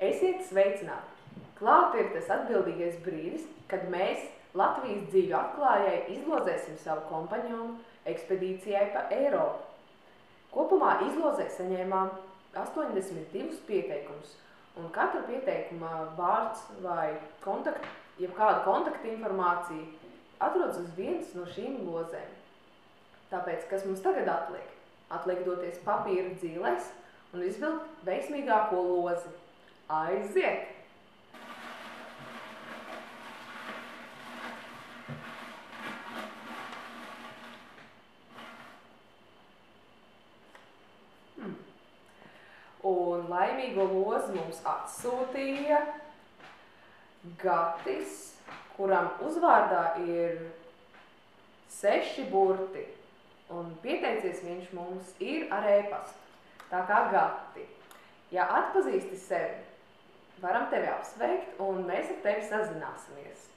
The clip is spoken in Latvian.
Esiet sveicināti! Klāt ir tas atbildīgais brīdis, kad mēs Latvijas dzīļu atklājai izlozēsim savu kompanjonu ekspedīcijai pa Eiropu. Kopumā izlozē saņēmām 82 pieteikumus, un katra pieteikuma vārds vai kāda kontaktinformācija atrodas uz vienas no šīm lozēm. Tāpēc, kas mums tagad atliek? Atliek doties papīra dzīlēs un izvilkt veiksmīgāko lozi. Aiziet! Un laimīgo lozi mums atsūtīja Gatis, kuram uzvārdā ir 6 burti. Un pieteicies viņš mums ir ar e-pastu. Tā kā Gati, ja atpazīsti sevi, varam tevi apsveikt un mēs ar tevi sazināsimies.